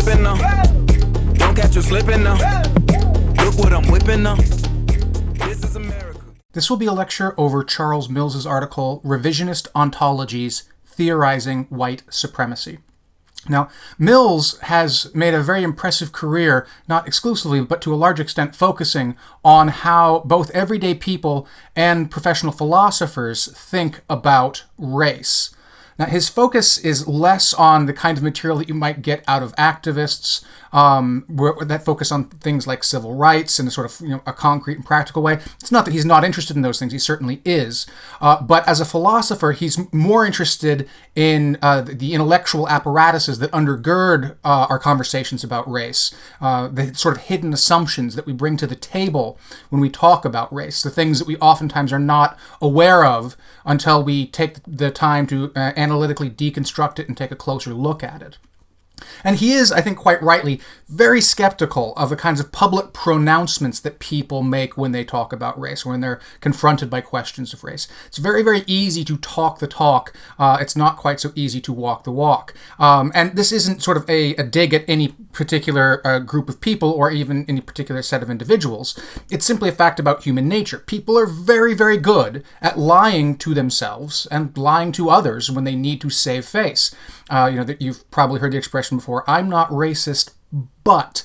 slipping now. Don't catch you slipping now. Look what I'm whipping now. This is America. This will be a lecture over Charles Mills's article, Revisionist Ontologies, Theorizing White Supremacy. Now, Mills has made a very impressive career, not exclusively, but to a large extent focusing on how both everyday people and professional philosophers think about race. Now, his focus is less on the kind of material that you might get out of activists that focus on things like civil rights in a sort of a concrete and practical way. It's not that he's not interested in those things; he certainly is. But as a philosopher, he's more interested in the intellectual apparatuses that undergird our conversations about race, the sort of hidden assumptions that we bring to the table when we talk about race, the things that we oftentimes are not aware of until we take the time to analytically deconstruct it and take a closer look at it. And he is, I think quite rightly, very skeptical of the kinds of public pronouncements that people make when they talk about race, when they're confronted by questions of race. It's very, very easy to talk the talk. It's not quite so easy to walk the walk. And this isn't sort of a dig at any particular group of people or even any particular set of individuals. It's simply a fact about human nature. People are very, very good at lying to themselves and lying to others when they need to save face. That you've probably heard the expression before, I'm not racist, but...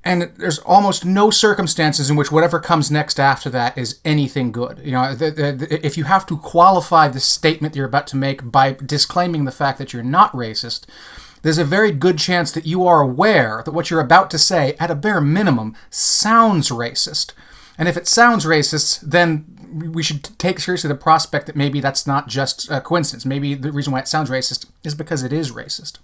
And there's almost no circumstances in which whatever comes next after that is anything good. If you have to qualify the statement you're about to make by disclaiming the fact that you're not racist, there's a very good chance that you are aware that what you're about to say, at a bare minimum, sounds racist. And if it sounds racist, then we should take seriously the prospect that maybe that's not just a coincidence. Maybe the reason why it sounds racist is because it is racist.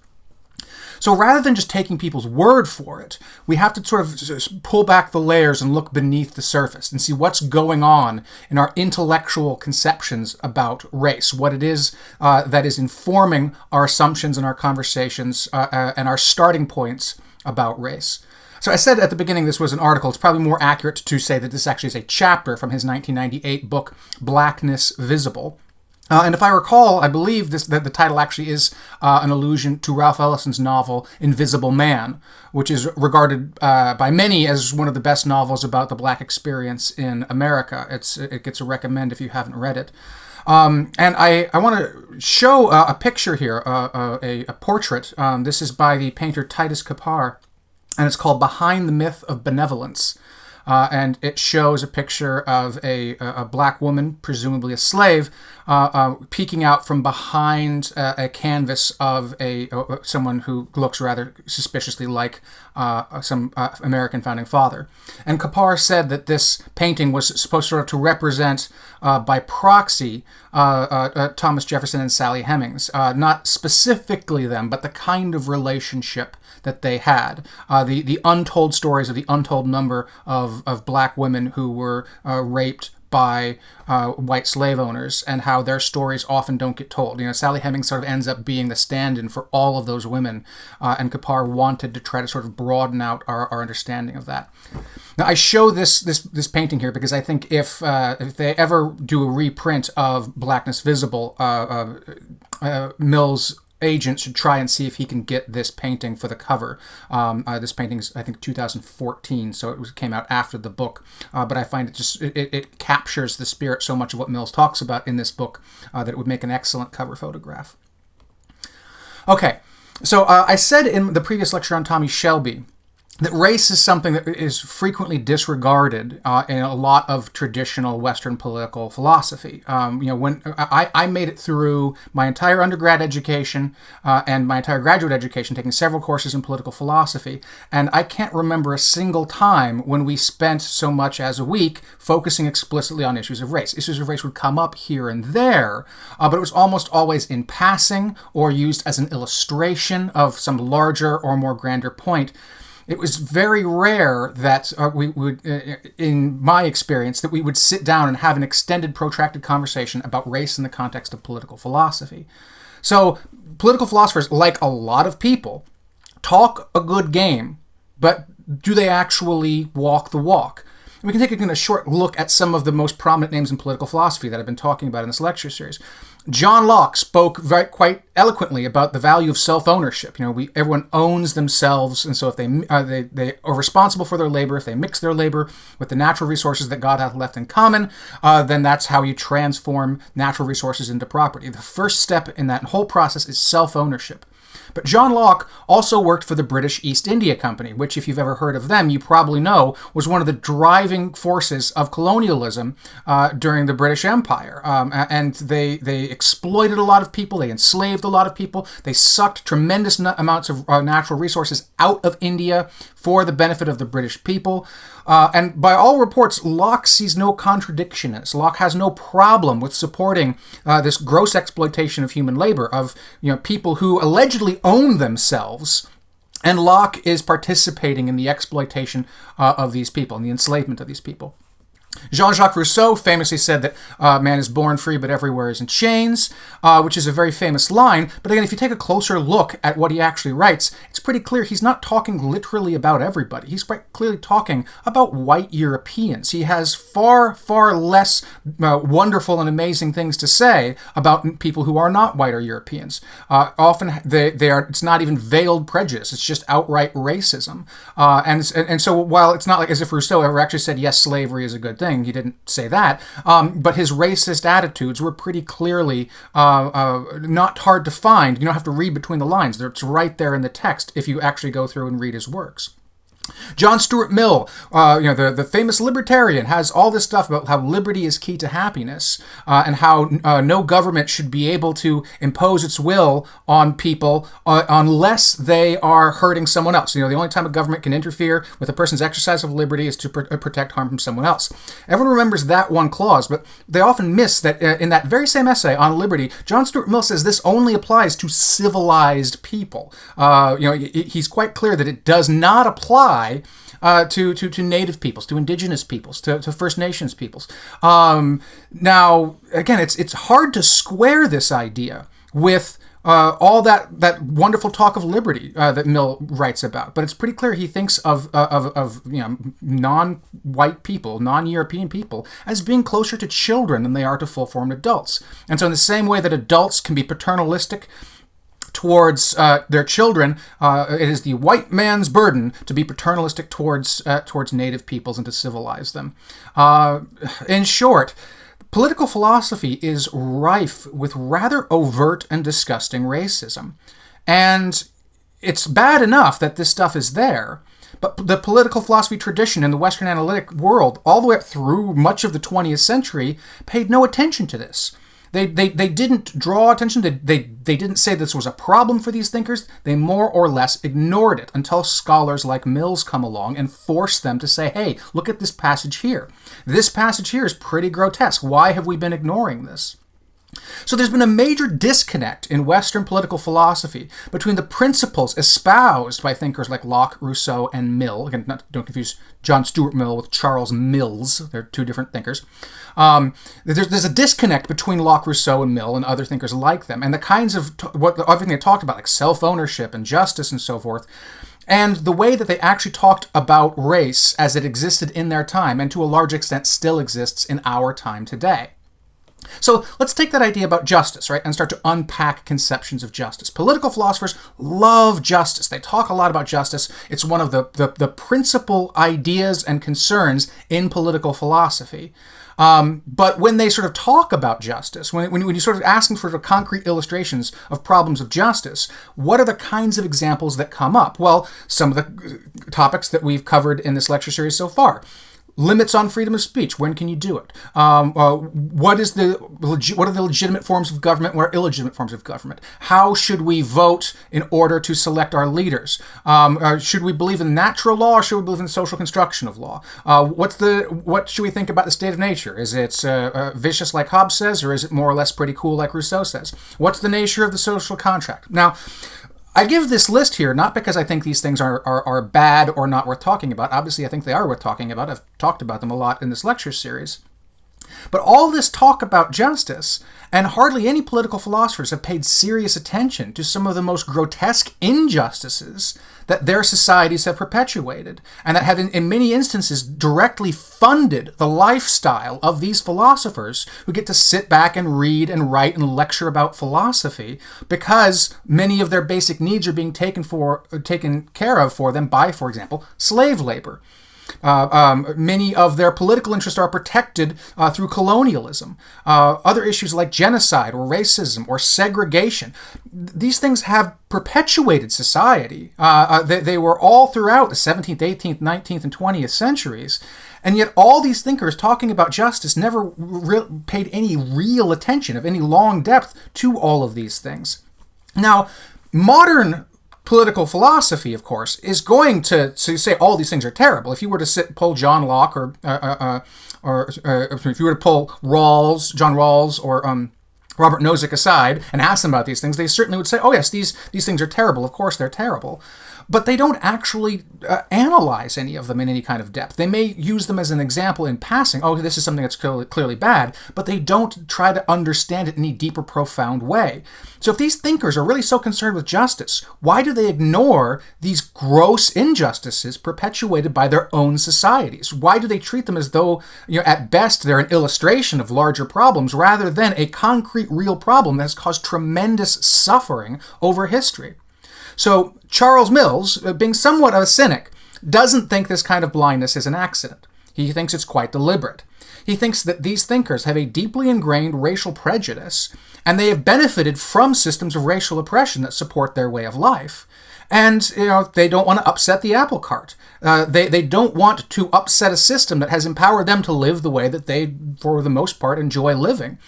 So rather than just taking people's word for it, we have to sort of pull back the layers and look beneath the surface and see what's going on in our intellectual conceptions about race, what it is that is informing our assumptions and our conversations and our starting points about race. So I said at the beginning this was an article. It's probably more accurate to say that this actually is a chapter from his 1998 book, Blackness Visible. And if I recall, I believe that the title actually is an allusion to Ralph Ellison's novel Invisible Man, which is regarded by many as one of the best novels about the black experience in America. It gets a recommend if you haven't read it. And I want to show a picture here, a portrait. This is by the painter Titus Kapar, and it's called Behind the Myth of Benevolence. And it shows a picture of a black woman, presumably a slave, peeking out from behind a canvas of someone who looks rather suspiciously like some American founding father. And Kapar said that this painting was supposed to represent, by proxy, Thomas Jefferson and Sally Hemings. Not specifically them, but the kind of relationship that they had. The untold stories of the untold number of black women who were raped by white slave owners, and how their stories often don't get told. Sally Hemings sort of ends up being the stand-in for all of those women, and Kapar wanted to try to sort of broaden out our understanding of that. Now, I show this painting here because I think if they ever do a reprint of Blackness Visible, Mills' agent should try and see if he can get this painting for the cover. This painting is, I think, 2014, so it came out after the book. But I find it captures the spirit so much of what Mills talks about in this book that it would make an excellent cover photograph. Okay, so I said in the previous lecture on Tommy Shelby that race is something that is frequently disregarded in a lot of traditional Western political philosophy. When I made it through my entire undergrad education and my entire graduate education, taking several courses in political philosophy, and I can't remember a single time when we spent so much as a week focusing explicitly on issues of race. Issues of race would come up here and there, but it was almost always in passing or used as an illustration of some larger or more grander point. It was very rare that we would, in my experience, that we would sit down and have an extended, protracted conversation about race in the context of political philosophy. So political philosophers, like a lot of people, talk a good game, but do they actually walk the walk? And we can take a short look at some of the most prominent names in political philosophy that I've been talking about in this lecture series. John Locke spoke quite eloquently about the value of self-ownership. Everyone owns themselves, and so if they are responsible for their labor, if they mix their labor with the natural resources that God hath left in common, then that's how you transform natural resources into property. The first step in that whole process is self-ownership. But John Locke also worked for the British East India Company, which, if you've ever heard of them, you probably know was one of the driving forces of colonialism during the British Empire. And they exploited a lot of people, they enslaved a lot of people, they sucked tremendous amounts of natural resources out of India for the benefit of the British people. And by all reports, Locke sees no contradiction in this. Locke has no problem with supporting this gross exploitation of human labor, of people who allegedly own themselves, and Locke is participating in the exploitation of these people, and the enslavement of these people. Jean-Jacques Rousseau famously said that man is born free, but everywhere is in chains, which is a very famous line. But again, if you take a closer look at what he actually writes, it's pretty clear he's not talking literally about everybody. He's quite clearly talking about white Europeans. He has far, far less wonderful and amazing things to say about people who are not white or Europeans. Often it's not even veiled prejudice. It's just outright racism. And so while it's not like as if Rousseau ever actually said, yes, slavery is a good thing, he didn't say that, but his racist attitudes were pretty clearly not hard to find. You don't have to read between the lines. It's right there in the text if you actually go through and read his works. John Stuart Mill, the famous libertarian, has all this stuff about how liberty is key to happiness, and how no government should be able to impose its will on people unless they are hurting someone else. The only time a government can interfere with a person's exercise of liberty is to protect harm from someone else. Everyone remembers that one clause, but they often miss that in that very same essay on liberty, John Stuart Mill says this only applies to civilized people. He's quite clear that it does not apply to native peoples, to indigenous peoples, to First Nations peoples. Now, again, it's hard to square this idea with all that wonderful talk of liberty that Mill writes about. But it's pretty clear he thinks of non-white people, non-European people, as being closer to children than they are to full-formed adults. And so in the same way that adults can be paternalistic towards their children, it is the white man's burden to be paternalistic towards native peoples and to civilize them. In short, political philosophy is rife with rather overt and disgusting racism. And it's bad enough that this stuff is there, but the political philosophy tradition in the Western analytic world, all the way up through much of the 20th century, paid no attention to this. They didn't draw attention. They didn't say this was a problem for these thinkers. They more or less ignored it until scholars like Mills come along and force them to say, hey, look at this passage here. This passage here is pretty grotesque. Why have we been ignoring this? So there's been a major disconnect in Western political philosophy between the principles espoused by thinkers like Locke, Rousseau, and Mill. Again, don't confuse John Stuart Mill with Charles Mills. They're two different thinkers. There's a disconnect between Locke, Rousseau, and Mill and other thinkers like them, and the kinds of everything they talked about, like self-ownership and justice and so forth, and the way that they actually talked about race as it existed in their time and to a large extent still exists in our time today. So let's take that idea about justice, right, and start to unpack conceptions of justice. Political philosophers love justice. They talk a lot about justice. It's one of the principal ideas and concerns in political philosophy. But when they sort of talk about justice, when you sort of ask them for concrete illustrations of problems of justice, what are the kinds of examples that come up? Well, some of the topics that we've covered in this lecture series so far. Limits on freedom of speech. When can you do it? What are the legitimate forms of government? What are illegitimate forms of government? How should we vote in order to select our leaders? Should we believe in natural law or should we believe in the social construction of law? What should we think about the state of nature? Is it vicious like Hobbes says, or is it more or less pretty cool like Rousseau says? What's the nature of the social contract? Now, I give this list here not because I think these things are bad or not worth talking about. Obviously, I think they are worth talking about. I've talked about them a lot in this lecture series. But all this talk about justice, and hardly any political philosophers have paid serious attention to some of the most grotesque injustices that their societies have perpetuated, and that have in many instances directly funded the lifestyle of these philosophers who get to sit back and read and write and lecture about philosophy because many of their basic needs are being taken care of for them by, for example, slave labor. Many of their political interests are protected through colonialism. Other issues like genocide or racism or segregation, these things have perpetuated society. They were all throughout the 17th, 18th, 19th, and 20th centuries. And yet all these thinkers talking about justice never paid any real attention of any long depth to all of these things. Now, modern political philosophy, of course, is going to say all these things are terrible. If you were to pull John Locke or if you were to pull John Rawls or Robert Nozick aside and ask them about these things, they certainly would say, oh yes, these things are terrible. Of course they're terrible. But they don't actually analyze any of them in any kind of depth. They may use them as an example in passing. Oh, this is something that's clearly bad, but they don't try to understand it in any deeper, profound way. So if these thinkers are really so concerned with justice, why do they ignore these gross injustices perpetuated by their own societies? Why do they treat them as though, at best, they're an illustration of larger problems rather than a concrete, real problem that has caused tremendous suffering over history? So Charles Mills, being somewhat of a cynic, doesn't think this kind of blindness is an accident. He thinks it's quite deliberate. He thinks that these thinkers have a deeply ingrained racial prejudice, and they have benefited from systems of racial oppression that support their way of life. And, they don't want to upset the apple cart. They don't want to upset a system that has empowered them to live the way that they, for the most part, enjoy living.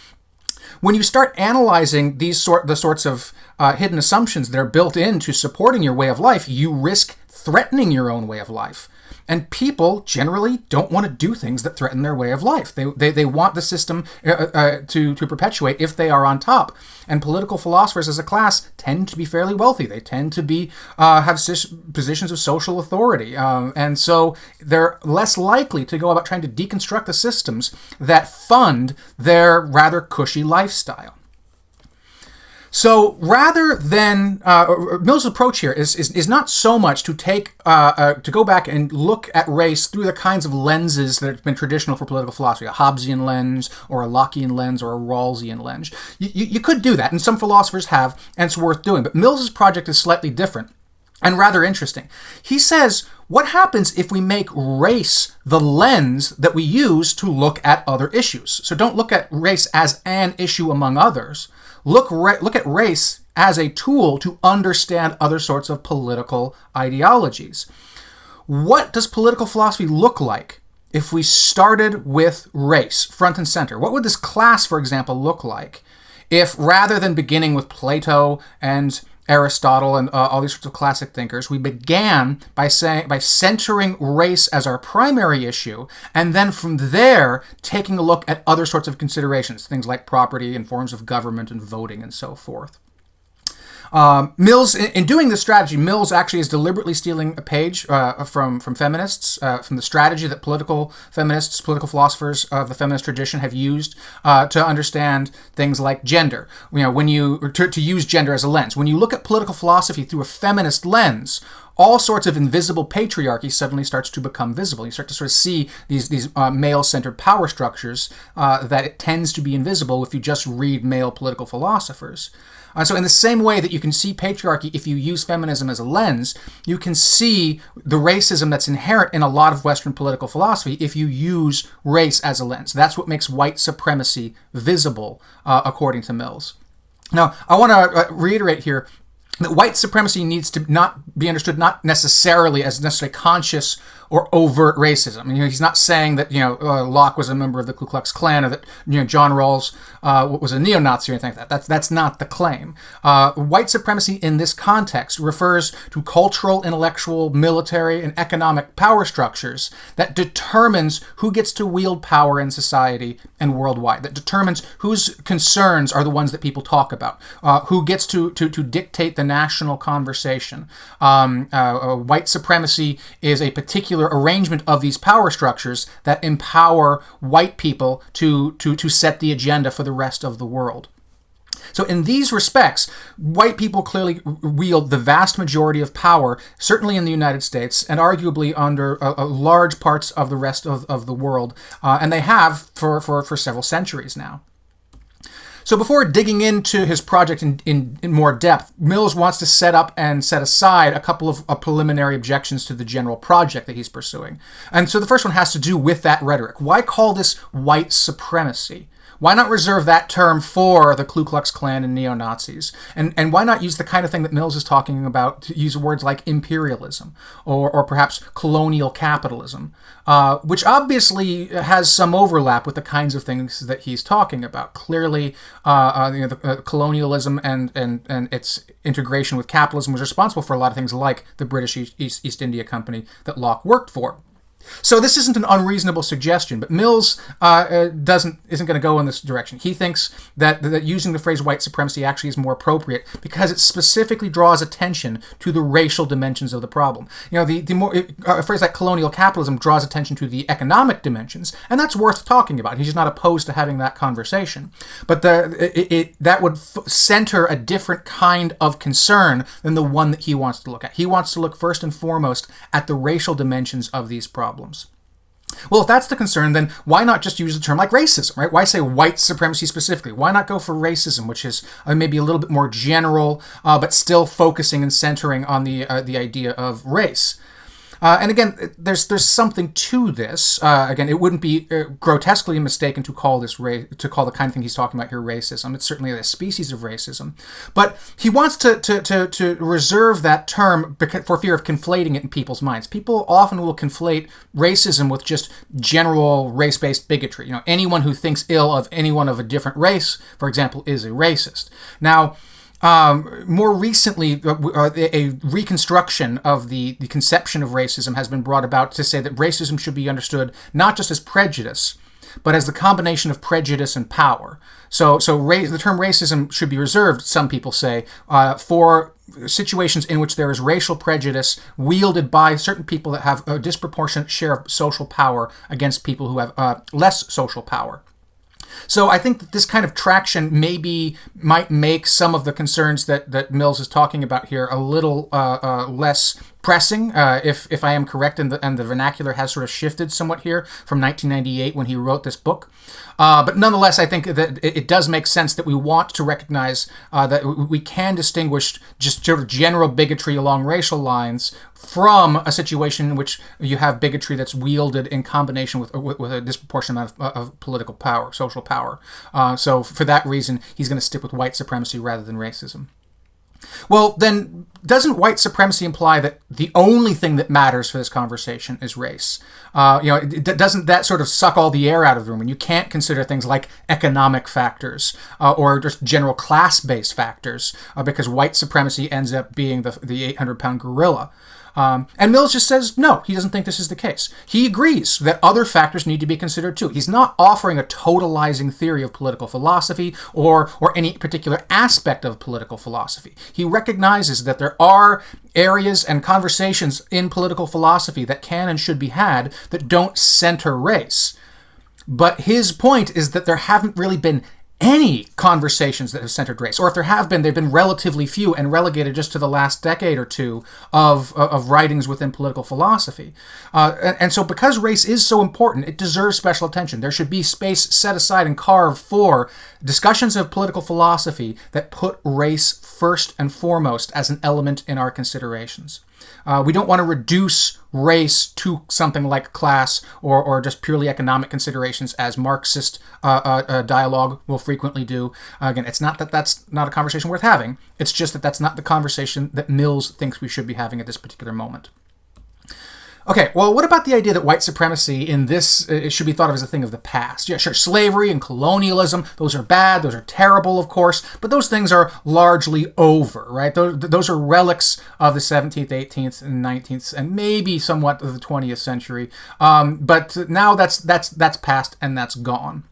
When you start analyzing the sorts of hidden assumptions that are built into supporting your way of life, you risk threatening your own way of life. And people generally don't want to do things that threaten their way of life. They want the system to perpetuate if they are on top. And political philosophers as a class tend to be fairly wealthy. They tend to be have positions of social authority. And so they're less likely to go about trying to deconstruct the systems that fund their rather cushy lifestyle. So rather than Mill's approach here is not so much to to go back and look at race through the kinds of lenses that have been traditional for political philosophy, a Hobbesian lens or a Lockean lens or a Rawlsian lens. You could do that, and some philosophers have, and it's worth doing. But Mill's project is slightly different and rather interesting. He says, what happens if we make race the lens that we use to look at other issues? So don't look at race as an issue among others. Look at race as a tool to understand other sorts of political ideologies. What does political philosophy look like if we started with race front and center? What would this class, for example, look like if rather than beginning with Plato and Aristotle and all these sorts of classic thinkers, we began by centering race as our primary issue, and then from there taking a look at other sorts of considerations, things like property and forms of government and voting and so forth. Mills, in doing this strategy, Mills actually is deliberately stealing a page from feminists, from the strategy that political philosophers of the feminist tradition have used to understand things like gender. To use gender as a lens. When you look at political philosophy through a feminist lens, all sorts of invisible patriarchy suddenly starts to become visible. You start to sort of see these male-centered power structures that it tends to be invisible if you just read male political philosophers. So in the same way that you can see patriarchy if you use feminism as a lens, you can see the racism that's inherent in a lot of Western political philosophy if you use race as a lens. That's what makes white supremacy visible, according to Mills. Now, I want to reiterate here that white supremacy needs to not be understood not necessarily as necessarily conscious or overt racism. He's not saying that Locke was a member of the Ku Klux Klan or that John Rawls was a neo-Nazi or anything like that. That's not the claim. White supremacy in this context refers to cultural, intellectual, military, and economic power structures that determines who gets to wield power in society and worldwide. That determines whose concerns are the ones that people talk about. Who gets to dictate the national conversation. White supremacy is a particular arrangement of these power structures that empower white people to set the agenda for the rest of the world. So in these respects, white people clearly wield the vast majority of power, certainly in the United States, and arguably under large parts of the rest of the world, and they have for several centuries now. So before digging into his project in more depth, Mills wants to set up and set aside a couple of preliminary objections to the general project that he's pursuing. And so the first one has to do with that rhetoric. Why call this white supremacy? Why not reserve that term for the Ku Klux Klan and neo-Nazis? And why not use the kind of thing that Mills is talking about, to use words like imperialism or perhaps colonial capitalism, which obviously has some overlap with the kinds of things that he's talking about. Clearly, colonialism and its integration with capitalism was responsible for a lot of things like the British East India Company that Locke worked for. So this isn't an unreasonable suggestion, but Mills isn't going to go in this direction. He thinks that using the phrase white supremacy actually is more appropriate because it specifically draws attention to the racial dimensions of the problem. A phrase like colonial capitalism draws attention to the economic dimensions, and that's worth talking about. He's not opposed to having that conversation, but that would center a different kind of concern than the one that he wants to look at. He wants to look first and foremost at the racial dimensions of these problems. Well, if that's the concern, then why not just use a term like racism, right? Why say white supremacy specifically? Why not go for racism, which is maybe a little bit more general, but still focusing and centering on the idea of race? And again, there's something to this. Again, it wouldn't be grotesquely mistaken to call the kind of thing he's talking about here racism. It's certainly a species of racism, but he wants to reserve that term for fear of conflating it in people's minds. People often will conflate racism with just general race-based bigotry. Anyone who thinks ill of anyone of a different race, for example, is a racist. Now, more recently, a reconstruction of the conception of racism has been brought about to say that racism should be understood not just as prejudice, but as the combination of prejudice and power. So the term racism should be reserved, some people say, for situations in which there is racial prejudice wielded by certain people that have a disproportionate share of social power against people who have less social power. So I think that this kind of traction might make some of the concerns that Mills is talking about here a little less pressing, if I am correct, and the vernacular has sort of shifted somewhat here from 1998 when he wrote this book. But nonetheless, I think that it does make sense that we want to recognize that we can distinguish just sort of general bigotry along racial lines from a situation in which you have bigotry that's wielded in combination with a disproportionate amount of political power, social power. So for that reason, he's going to stick with white supremacy rather than racism. Well, then, doesn't white supremacy imply that the only thing that matters for this conversation is race? Doesn't that sort of suck all the air out of the room? And you can't consider things like economic factors or just general class-based factors because white supremacy ends up being the 800-pound gorilla. And Mills just says, no, he doesn't think this is the case. He agrees that other factors need to be considered too. He's not offering a totalizing theory of political philosophy or any particular aspect of political philosophy. He recognizes that there are areas and conversations in political philosophy that can and should be had that don't center race. But his point is that there haven't really been any conversations that have centered race, or if there have been, they've been relatively few and relegated just to the last decade or two of writings within political philosophy. And so because race is so important, it deserves special attention. There should be space set aside and carved for discussions of political philosophy that put race first and foremost as an element in our considerations. We don't want to reduce race to something like class or just purely economic considerations, as Marxist dialogue will frequently do. Again, it's not that that's not a conversation worth having. It's just that that's not the conversation that Mills thinks we should be having at this particular moment. Okay, well, what about the idea that white supremacy in this it should be thought of as a thing of the past? Yeah, sure, slavery and colonialism, those are bad, those are terrible, of course, but those things are largely over, right? Those are relics of the 17th, 18th, and 19th, and maybe somewhat of the 20th century. But now that's past and that's gone.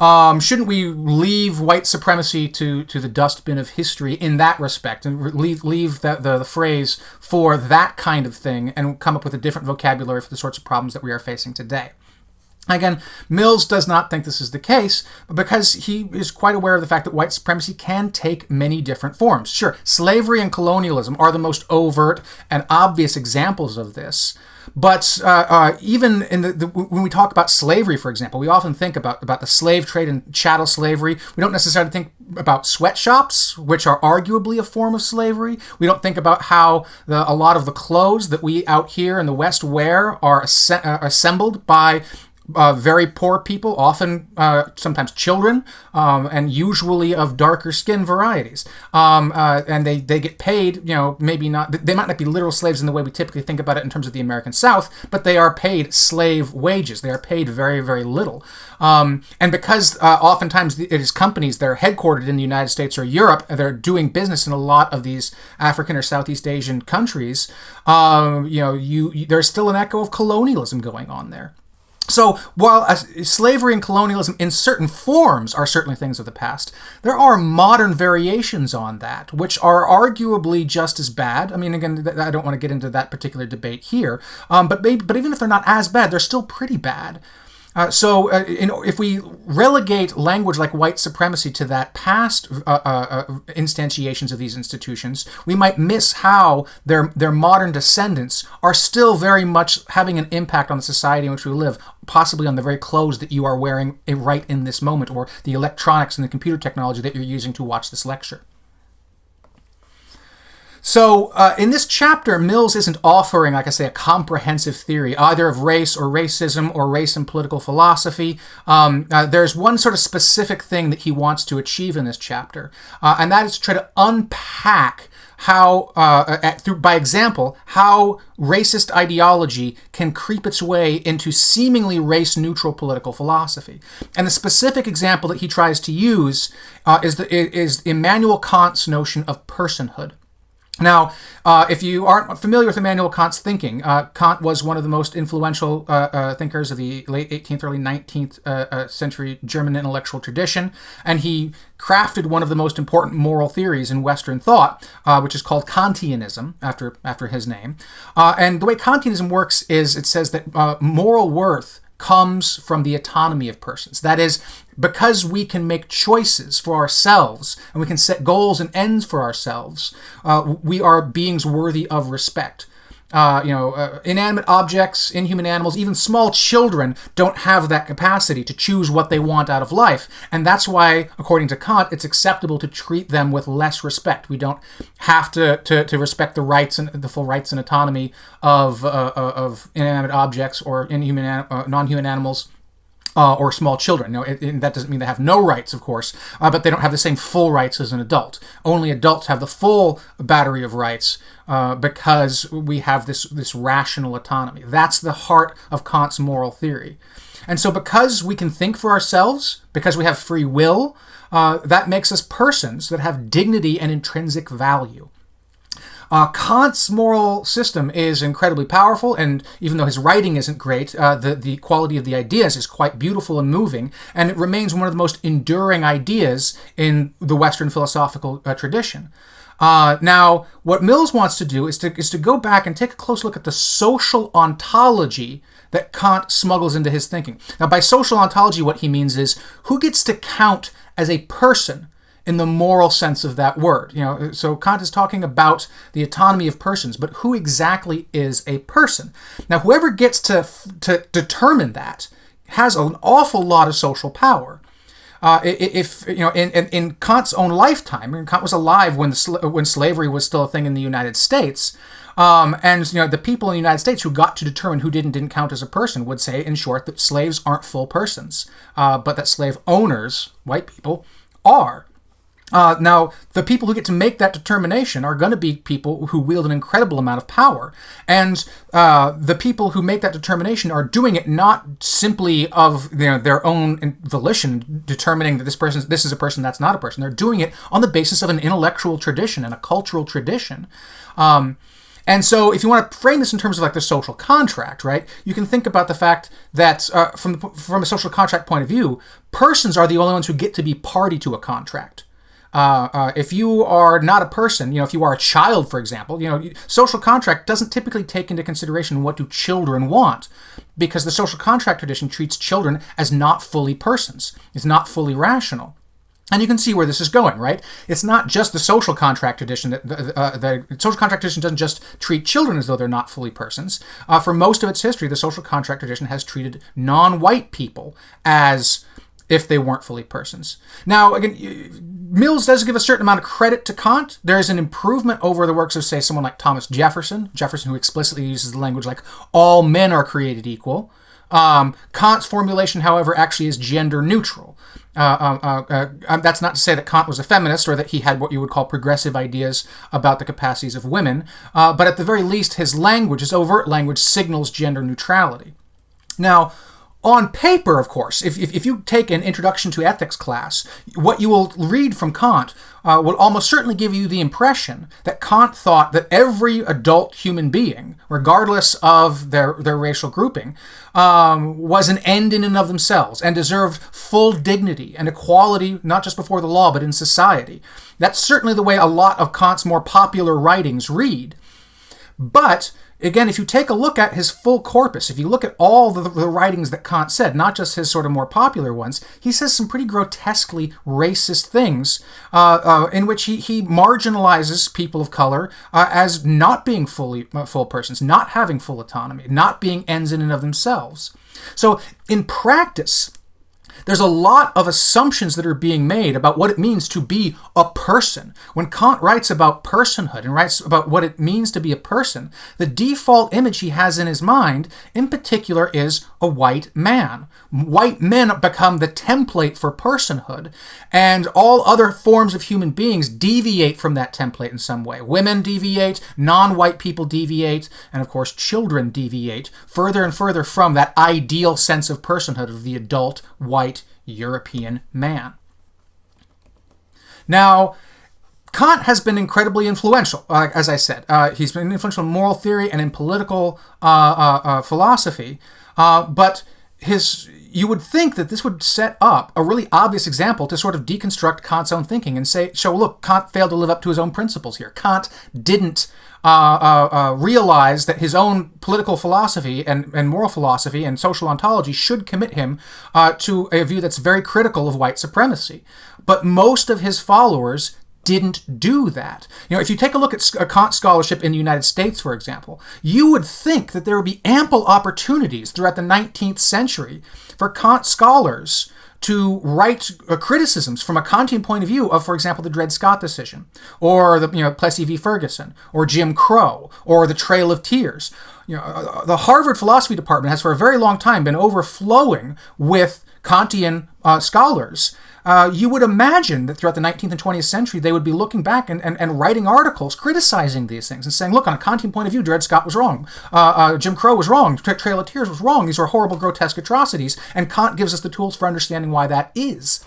Shouldn't we leave white supremacy to the dustbin of history in that respect, and leave the phrase for that kind of thing, and come up with a different vocabulary for the sorts of problems that we are facing today? Again, Mills does not think this is the case, because he is quite aware of the fact that white supremacy can take many different forms. Sure, slavery and colonialism are the most overt and obvious examples of this. But even in when we talk about slavery, for example, we often think about the slave trade and chattel slavery. We don't necessarily think about sweatshops, which are arguably a form of slavery. We don't think about how a lot of the clothes that we out here in the West wear are assembled by very poor people, often sometimes children, and usually of darker skin varieties. And they get paid, maybe not, they might not be literal slaves in the way we typically think about it in terms of the American South, but they are paid slave wages. They are paid very, very little. And because oftentimes it is companies that are headquartered in the United States or Europe, they're doing business in a lot of these African or Southeast Asian countries, there's still an echo of colonialism going on there. So while slavery and colonialism in certain forms are certainly things of the past, there are modern variations on that, which are arguably just as bad. I mean, again, I don't want to get into that particular debate here, but even if they're not as bad, they're still pretty bad. So if we relegate language like white supremacy to that past instantiations of these institutions, we might miss how their modern descendants are still very much having an impact on the society in which we live, possibly on the very clothes that you are wearing right in this moment, or the electronics and the computer technology that you're using to watch this lecture. So in this chapter, Mills isn't offering, like I say, a comprehensive theory, either of race or racism or race and political philosophy. There's one sort of specific thing that he wants to achieve in this chapter, and that is to try to unpack how, by example, how racist ideology can creep its way into seemingly race-neutral political philosophy. And the specific example that he tries to use is Immanuel Kant's notion of personhood. Now, if you aren't familiar with Immanuel Kant's thinking, Kant was one of the most influential thinkers of the late 18th, early 19th century German intellectual tradition, and he crafted one of the most important moral theories in Western thought, which is called Kantianism, after his name. And the way Kantianism works is it says that moral worth comes from the autonomy of persons. That is, because we can make choices for ourselves and we can set goals and ends for ourselves, we are beings worthy of respect. Inanimate objects, inhuman animals, even small children don't have that capacity to choose what they want out of life. And that's why, according to Kant, it's acceptable to treat them with less respect. We don't have to respect the rights and the full rights and autonomy of inanimate objects or non-human animals. Or small children. That doesn't mean they have no rights, of course, but they don't have the same full rights as an adult. Only adults have the full battery of rights because we have this rational autonomy. That's the heart of Kant's moral theory. And so because we can think for ourselves, because we have free will, that makes us persons that have dignity and intrinsic value. Kant's moral system is incredibly powerful, and even though his writing isn't great, the quality of the ideas is quite beautiful and moving, and it remains one of the most enduring ideas in the Western philosophical tradition. Now, what Mills wants to do is to go back and take a close look at the social ontology that Kant smuggles into his thinking. Now, by social ontology, what he means is who gets to count as a person in the moral sense of that word. So Kant is talking about the autonomy of persons, but who exactly is a person? Now, whoever gets to determine that has an awful lot of social power. In Kant's own lifetime, Kant was alive when slavery was still a thing in the United States, and the people in the United States who got to determine who didn't count as a person would say, in short, that slaves aren't full persons, but that slave owners, white people, are. Now, the people who get to make that determination are going to be people who wield an incredible amount of power. And the people who make that determination are doing it not simply of their own volition, determining that this is a person, that's not a person. They're doing it on the basis of an intellectual tradition and a cultural tradition. And so if you want to frame this in terms of like the social contract, right, you can think about the fact that from a social contract point of view, persons are the only ones who get to be party to a contract. If you are not a person, if you are a child, for example, social contract doesn't typically take into consideration what do children want, because the social contract tradition treats children as not fully persons. It's not fully rational. And you can see where this is going, right? It's not just the social contract tradition. The social contract tradition doesn't just treat children as though they're not fully persons. For most of its history, the social contract tradition has treated non-white people as if they weren't fully persons. Now, again, Mills does give a certain amount of credit to Kant. There is an improvement over the works of, say, someone like Thomas Jefferson. Jefferson, who explicitly uses the language like, all men are created equal. Kant's formulation, however, actually is gender neutral. That's not to say that Kant was a feminist or that he had what you would call progressive ideas about the capacities of women, but at the very least, his language, his overt language, signals gender neutrality. Now, on paper, of course, if you take an introduction to ethics class, what you will read from Kant will almost certainly give you the impression that Kant thought that every adult human being, regardless of their racial grouping, was an end in and of themselves and deserved full dignity and equality, not just before the law, but in society. That's certainly the way a lot of Kant's more popular writings read. But again, if you take a look at his full corpus, if you look at all the writings that Kant said, not just his sort of more popular ones, he says some pretty grotesquely racist things in which he marginalizes people of color as not being full persons, not having full autonomy, not being ends in and of themselves. So in practice, there's a lot of assumptions that are being made about what it means to be a person. When Kant writes about personhood and writes about what it means to be a person, the default image he has in his mind, in particular, is a white man. White men become the template for personhood, and all other forms of human beings deviate from that template in some way. Women deviate, non-white people deviate, and of course children deviate further and further from that ideal sense of personhood of the adult white European man. Now, Kant has been incredibly influential, as I said. He's been influential in moral theory and in political philosophy, but you would think that this would set up a really obvious example to sort of deconstruct Kant's own thinking and show, look, Kant failed to live up to his own principles here. Kant didn't realize that his own political philosophy and moral philosophy and social ontology should commit him to a view that's very critical of white supremacy. But most of his followers didn't do that. If you take a look at Kant scholarship in the United States, for example, you would think that there would be ample opportunities throughout the 19th century for Kant scholars to write criticisms from a Kantian point of view of, for example, the Dred Scott decision, or the Plessy v. Ferguson, or Jim Crow, or the Trail of Tears. The Harvard philosophy department has for a very long time been overflowing with Kantian scholars. You would imagine that throughout the 19th and 20th century, they would be looking back and writing articles criticizing these things and saying, look, on a Kantian point of view, Dred Scott was wrong. Jim Crow was wrong. Trail of Tears was wrong. These are horrible, grotesque atrocities. And Kant gives us the tools for understanding why that is.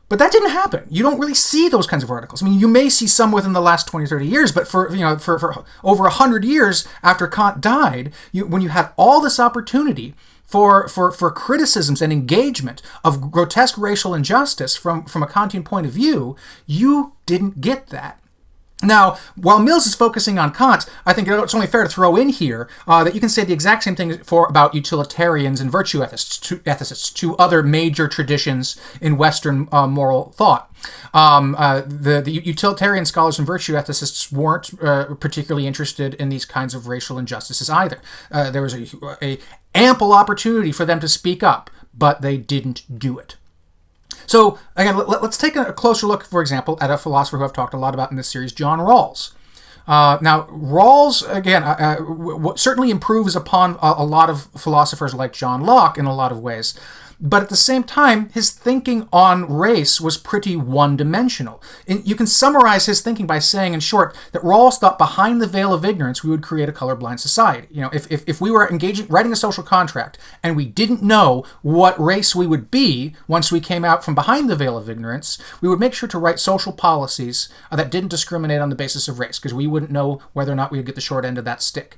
But that didn't happen. You don't really see those kinds of articles. I mean, you may see some within the last 20, 30 years, but for over 100 years after Kant died, when you had all this opportunity for criticisms and engagement of grotesque racial injustice from a Kantian point of view, you didn't get that. Now, while Mills is focusing on Kant, I think it's only fair to throw in here that you can say the exact same thing about utilitarians and virtue ethicists, two other major traditions in Western moral thought. The utilitarian scholars and virtue ethicists weren't particularly interested in these kinds of racial injustices either. There was a ample opportunity for them to speak up, but they didn't do it. So, again, let's take a closer look, for example, at a philosopher who I've talked a lot about in this series, John Rawls. Now, Rawls, again, certainly improves upon a lot of philosophers like John Locke in a lot of ways. But at the same time, his thinking on race was pretty one-dimensional. You can summarize his thinking by saying, in short, that Rawls thought behind the veil of ignorance we would create a colorblind society. If we were writing a social contract and we didn't know what race we would be once we came out from behind the veil of ignorance, we would make sure to write social policies that didn't discriminate on the basis of race, because we wouldn't know whether or not we would get the short end of that stick.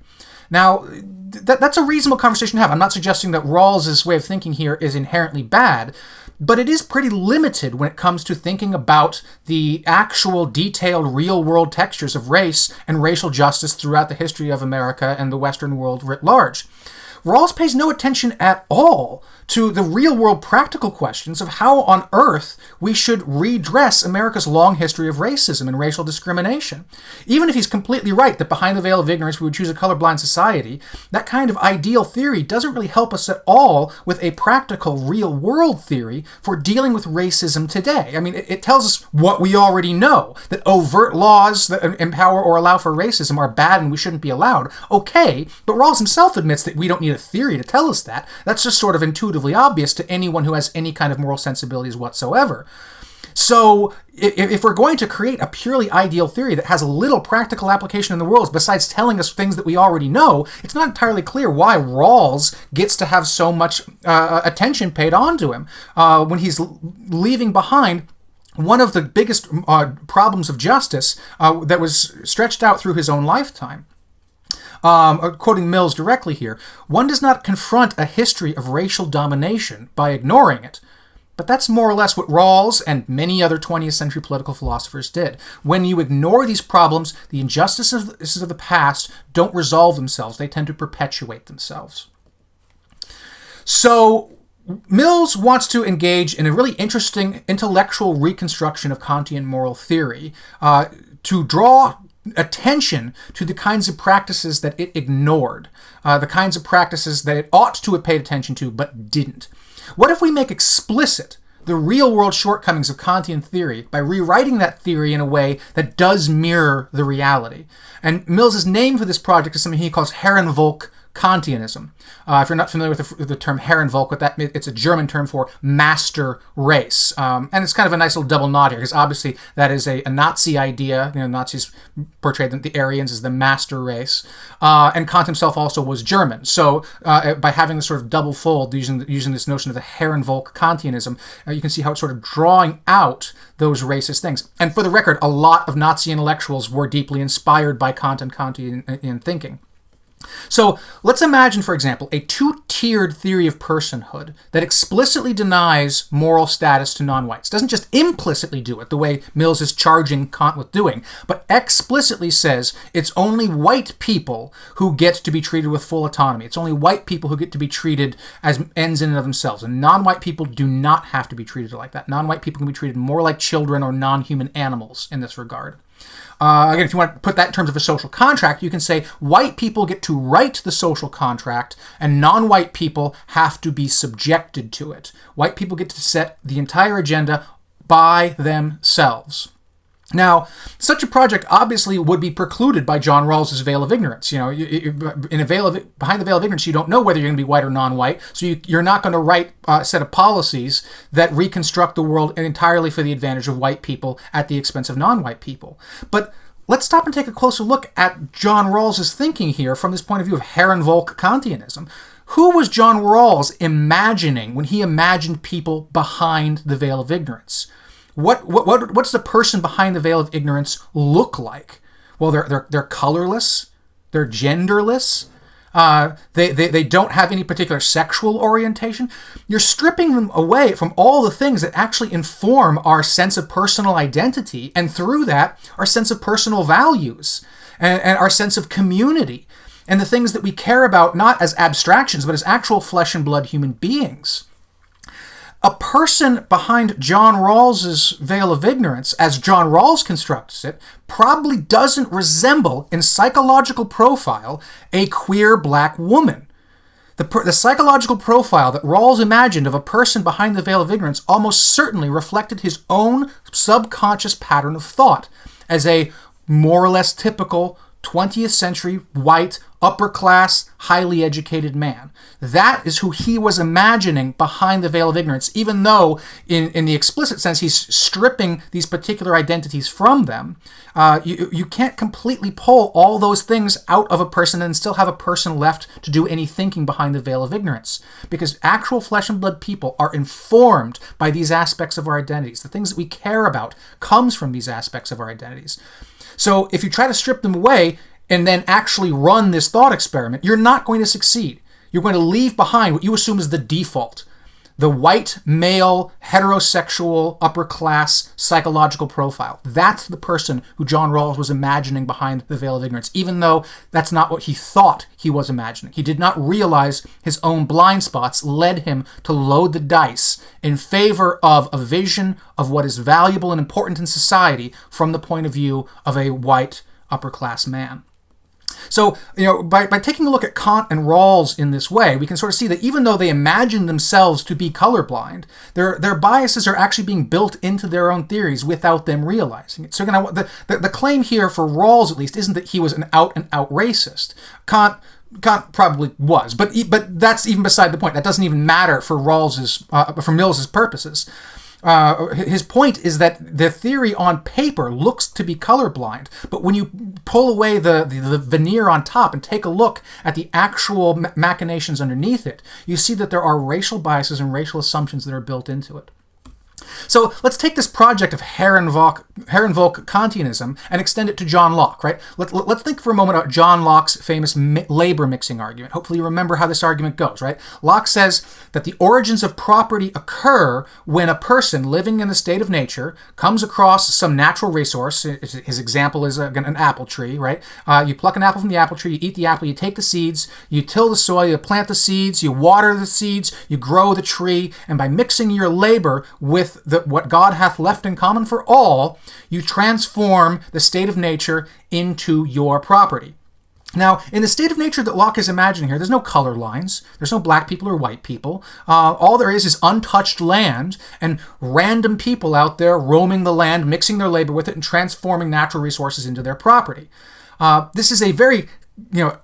Now, that's a reasonable conversation to have. I'm not suggesting that Rawls's way of thinking here is inherently bad, but it is pretty limited when it comes to thinking about the actual detailed real-world textures of race and racial justice throughout the history of America and the Western world writ large. Rawls pays no attention at all to the real-world practical questions of how on earth we should redress America's long history of racism and racial discrimination. Even if he's completely right that behind the veil of ignorance we would choose a colorblind society, that kind of ideal theory doesn't really help us at all with a practical real-world theory for dealing with racism today. I mean, it tells us what we already know, that overt laws that empower or allow for racism are bad and we shouldn't be allowed. Okay, but Rawls himself admits that we don't need a theory to tell us that. That's just sort of intuitively obvious to anyone who has any kind of moral sensibilities whatsoever. So if we're going to create a purely ideal theory that has little practical application in the world besides telling us things that we already know, it's not entirely clear why Rawls gets to have so much attention paid onto him when he's leaving behind one of the biggest problems of justice that was stretched out through his own lifetime. Quoting Mills directly here, one does not confront a history of racial domination by ignoring it. But that's more or less what Rawls and many other 20th century political philosophers did. When you ignore these problems, the injustices of the past don't resolve themselves. They tend to perpetuate themselves. So Mills wants to engage in a really interesting intellectual reconstruction of Kantian moral theory to draw attention to the kinds of practices that it ignored, the kinds of practices that it ought to have paid attention to but didn't. What if we make explicit the real-world shortcomings of Kantian theory by rewriting that theory in a way that does mirror the reality? And Mills's name for this project is something he calls HERRENVOLK Kantianism. If you're not familiar with the term Herrenvolk, it's a German term for master race. And it's kind of a nice little double nod here, because obviously that is a Nazi idea. Nazis portrayed the Aryans as the master race. And Kant himself also was German. So by having this sort of double fold, using this notion of the Herrenvolk Kantianism, you can see how it's sort of drawing out those racist things. And for the record, a lot of Nazi intellectuals were deeply inspired by Kant and Kantian thinking. So let's imagine, for example, a two-tiered theory of personhood that explicitly denies moral status to non-whites. Doesn't just implicitly do it, the way Mills is charging Kant with doing, but explicitly says it's only white people who get to be treated with full autonomy. It's only white people who get to be treated as ends in and of themselves. And non-white people do not have to be treated like that. Non-white people can be treated more like children or non-human animals in this regard. Again, if you want to put that in terms of a social contract, you can say white people get to write the social contract and non-white people have to be subjected to it. White people get to set the entire agenda by themselves. Now, such a project obviously would be precluded by John Rawls's veil of ignorance. Behind the veil of ignorance, you don't know whether you're going to be white or non-white, so you're not going to write a set of policies that reconstruct the world entirely for the advantage of white people at the expense of non-white people. But let's stop and take a closer look at John Rawls's thinking here from this point of view of HERRENVOLK Kantianism. Who was John Rawls imagining when he imagined people behind the veil of ignorance? What's the person behind the veil of ignorance look like? Well, they're colorless, they're genderless, they don't have any particular sexual orientation. You're stripping them away from all the things that actually inform our sense of personal identity, and through that, our sense of personal values and our sense of community, and the things that we care about not as abstractions, but as actual flesh and blood human beings. A person behind John Rawls's veil of ignorance, as John Rawls constructs it, probably doesn't resemble, in psychological profile, a queer black woman. The psychological profile that Rawls imagined of a person behind the veil of ignorance almost certainly reflected his own subconscious pattern of thought as a more or less typical 20th century white upper class, highly educated man. That is who he was imagining behind the veil of ignorance, even though in the explicit sense he's stripping these particular identities from them. You can't completely pull all those things out of a person and still have a person left to do any thinking behind the veil of ignorance, because actual flesh and blood people are informed by these aspects of our identities. The things that we care about comes from these aspects of our identities. So if you try to strip them away and then actually run this thought experiment, you're not going to succeed. You're going to leave behind what you assume is the default, the white, male, heterosexual, upper class psychological profile. That's the person who John Rawls was imagining behind the veil of ignorance, even though that's not what he thought he was imagining. He did not realize his own blind spots led him to load the dice in favor of a vision of what is valuable and important in society from the point of view of a white, upper class man. So, by taking a look at Kant and Rawls in this way, we can sort of see that even though they imagine themselves to be colorblind, their biases are actually being built into their own theories without them realizing it. So, the claim here for Rawls, at least, isn't that he was an out-and-out racist. Kant probably was, but that's even beside the point. That doesn't even matter for Mills's purposes. His point is that the theory on paper looks to be colorblind, but when you pull away the veneer on top and take a look at the actual machinations underneath it, you see that there are racial biases and racial assumptions that are built into it. So let's take this project of Herrenvolk Kantianism and extend it to John Locke, right? Let's think for a moment about John Locke's famous labor mixing argument. Hopefully you remember how this argument goes, right? Locke says that the origins of property occur when a person living in the state of nature comes across some natural resource. His example is an apple tree, right? You pluck an apple from the apple tree, you eat the apple, you take the seeds, you till the soil, you plant the seeds, you water the seeds, you grow the tree, and by mixing your labor with what God hath left in common for all, you transform the state of nature into your property. Now, in the state of nature that Locke is imagining here, there's no color lines, there's no black people or white people. All there is untouched land and random people out there roaming the land, mixing their labor with it, and transforming natural resources into their property. This is a very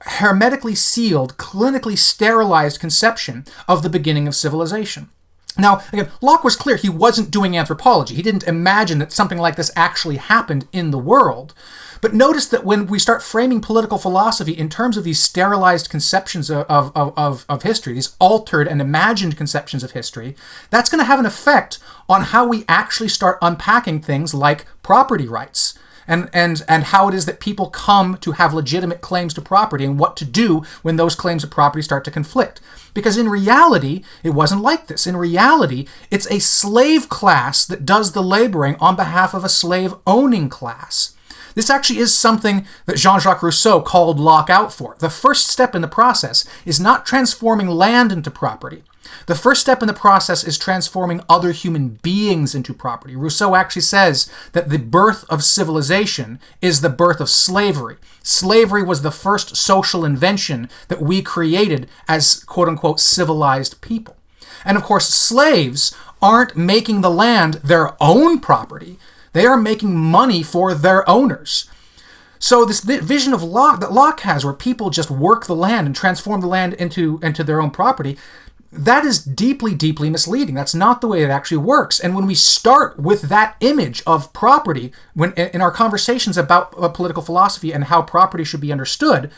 hermetically sealed, clinically sterilized conception of the beginning of civilization. Now, again, Locke was clear he wasn't doing anthropology. He didn't imagine that something like this actually happened in the world. But notice that when we start framing political philosophy in terms of these sterilized conceptions of history, these altered and imagined conceptions of history, that's going to have an effect on how we actually start unpacking things like property rights. And how it is that people come to have legitimate claims to property and what to do when those claims of property start to conflict. Because in reality, it wasn't like this. In reality, it's a slave class that does the laboring on behalf of a slave-owning class. This actually is something that Jean-Jacques Rousseau called Locke out for. The first step in the process is not transforming land into property. The first step in the process is transforming other human beings into property. Rousseau actually says that the birth of civilization is the birth of slavery. Slavery was the first social invention that we created as quote-unquote civilized people. And of course, slaves aren't making the land their own property. They are making money for their owners. So this vision of Locke that Locke has, where people just work the land and transform the land into their own property, that is deeply, deeply misleading. That's not the way it actually works. And when we start with that image of property, when in our conversations about political philosophy and how property should be understood,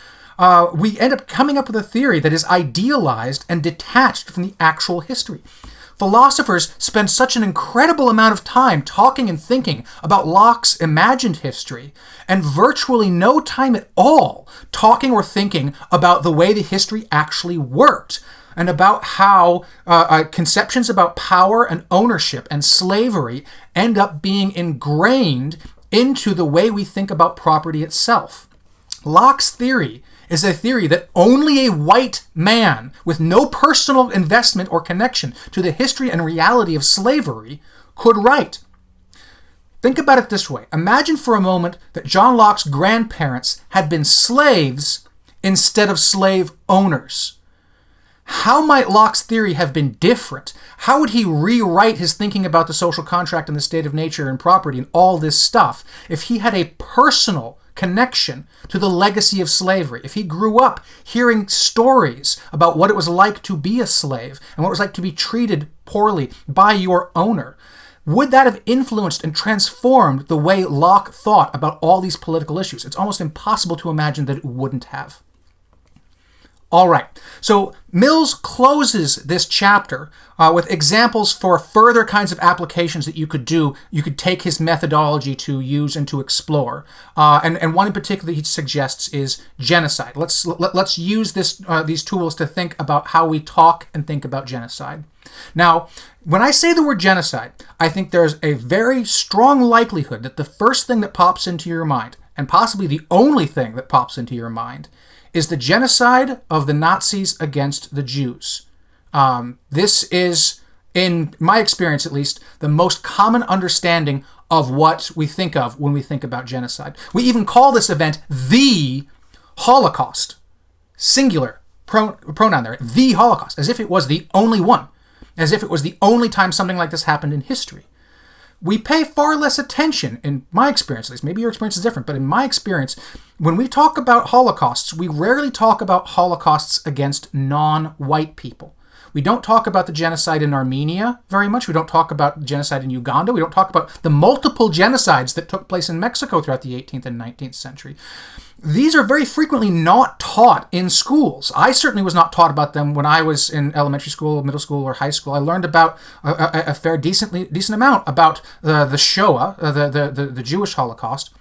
we end up coming up with a theory that is idealized and detached from the actual history. Philosophers spend such an incredible amount of time talking and thinking about Locke's imagined history, and virtually no time at all talking or thinking about the way the history actually worked, and about how conceptions about power and ownership and slavery end up being ingrained into the way we think about property itself. Locke's theory is a theory that only a white man with no personal investment or connection to the history and reality of slavery could write. Think about it this way. Imagine for a moment that John Locke's grandparents had been slaves instead of slave owners. How might Locke's theory have been different? How would he rewrite his thinking about the social contract and the state of nature and property and all this stuff if he had a personal connection to the legacy of slavery, if he grew up hearing stories about what it was like to be a slave and what it was like to be treated poorly by your owner, would that have influenced and transformed the way Locke thought about all these political issues? It's almost impossible to imagine that it wouldn't have. All right, so Mills closes this chapter with examples for further kinds of applications that you could do. You could take his methodology to use and to explore. And one in particular that he suggests is genocide. Let's use these tools to think about how we talk and think about genocide. Now, when I say the word genocide, I think there's a very strong likelihood that the first thing that pops into your mind, and possibly the only thing that pops into your mind, is the genocide of the Nazis against the Jews. This is, in my experience at least, the most common understanding of what we think of when we think about genocide. We even call this event the Holocaust. Singular pronoun there, the Holocaust, as if it was the only one, as if it was the only time something like this happened in history. We pay far less attention, in my experience at least, maybe your experience is different, but in my experience, when we talk about holocausts, we rarely talk about holocausts against non-white people. We don't talk about the genocide in Armenia very much. We don't talk about genocide in Uganda. We don't talk about the multiple genocides that took place in Mexico throughout the 18th and 19th century. These are very frequently not taught in schools. I certainly was not taught about them when I was in elementary school, middle school, or high school. I learned about a fair decent amount about the Shoah, the Jewish Holocaust.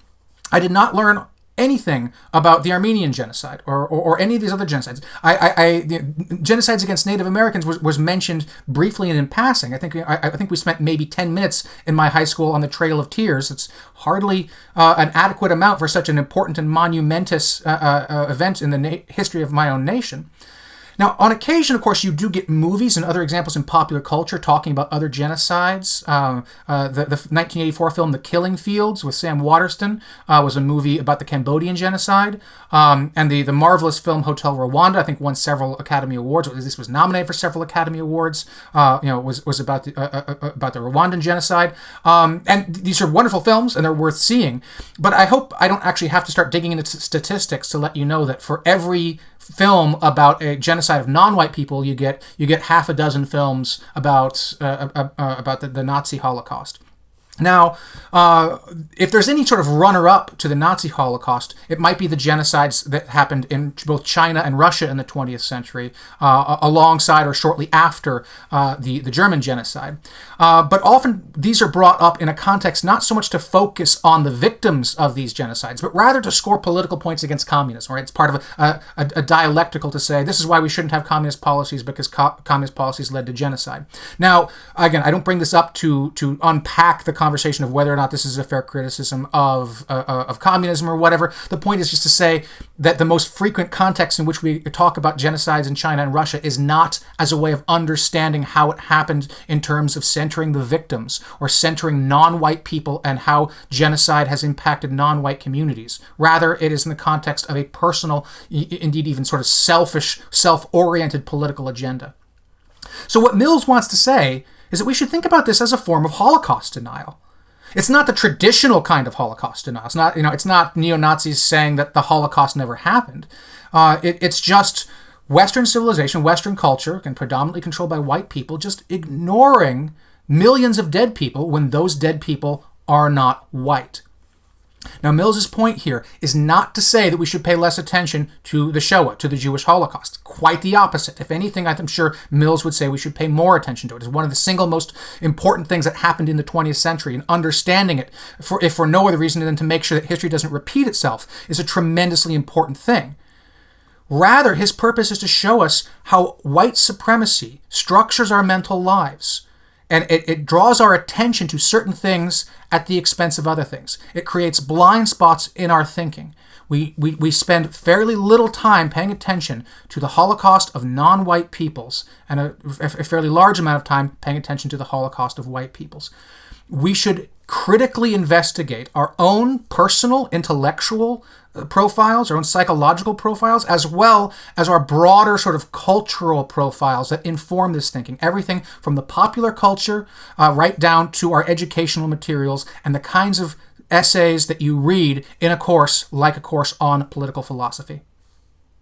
I did not learn anything about the Armenian genocide or any of these other genocides. The genocides against Native Americans was mentioned briefly and in passing. I think we spent maybe 10 minutes in my high school on the Trail of Tears. It's hardly an adequate amount for such an important and monumentous event in the history of my own nation. Now, on occasion, of course, you do get movies and other examples in popular culture talking about other genocides. The 1984 film The Killing Fields with Sam Waterston was a movie about the Cambodian genocide. And the marvelous film Hotel Rwanda, I think, won several Academy Awards, or at least this was nominated for several Academy Awards, was about the Rwandan genocide. And these are wonderful films, and they're worth seeing. But I hope I don't actually have to start digging into statistics to let you know that for every film about a genocide of non-white people, you get half a dozen films about the Nazi Holocaust. Now, if there's any sort of runner-up to the Nazi Holocaust, it might be the genocides that happened in both China and Russia in the 20th century, alongside or shortly after the German genocide. But often these are brought up in a context not so much to focus on the victims of these genocides, but rather to score political points against communism. Right? It's part of a dialectical to say, this is why we shouldn't have communist policies, because communist policies led to genocide. Now, again, I don't bring this up to unpack the conversation of whether or not this is a fair criticism of communism or whatever. The point is just to say that the most frequent context in which we talk about genocides in China and Russia is not as a way of understanding how it happened in terms of centering the victims or centering non-white people and how genocide has impacted non-white communities. Rather, it is in the context of a personal, indeed even sort of selfish, self-oriented political agenda. So what Mills wants to say is that we should think about this as a form of Holocaust denial. It's not the traditional kind of Holocaust denial. It's not neo-Nazis saying that the Holocaust never happened. It's just Western civilization, Western culture, and predominantly controlled by white people, just ignoring millions of dead people when those dead people are not white. Now, Mills's point here is not to say that we should pay less attention to the Shoah, to the Jewish Holocaust. Quite the opposite. If anything, I'm sure Mills would say we should pay more attention to it. It's one of the single most important things that happened in the 20th century, and understanding it, if for no other reason than to make sure that history doesn't repeat itself, is a tremendously important thing. Rather, his purpose is to show us how white supremacy structures our mental lives. And it draws our attention to certain things at the expense of other things. It creates blind spots in our thinking. We spend fairly little time paying attention to the Holocaust of non-white peoples and a fairly large amount of time paying attention to the Holocaust of white peoples. We should critically investigate our own personal intellectual profiles, our own psychological profiles, as well as our broader sort of cultural profiles that inform this thinking. Everything from the popular culture right down to our educational materials and the kinds of essays that you read in a course like a course on political philosophy.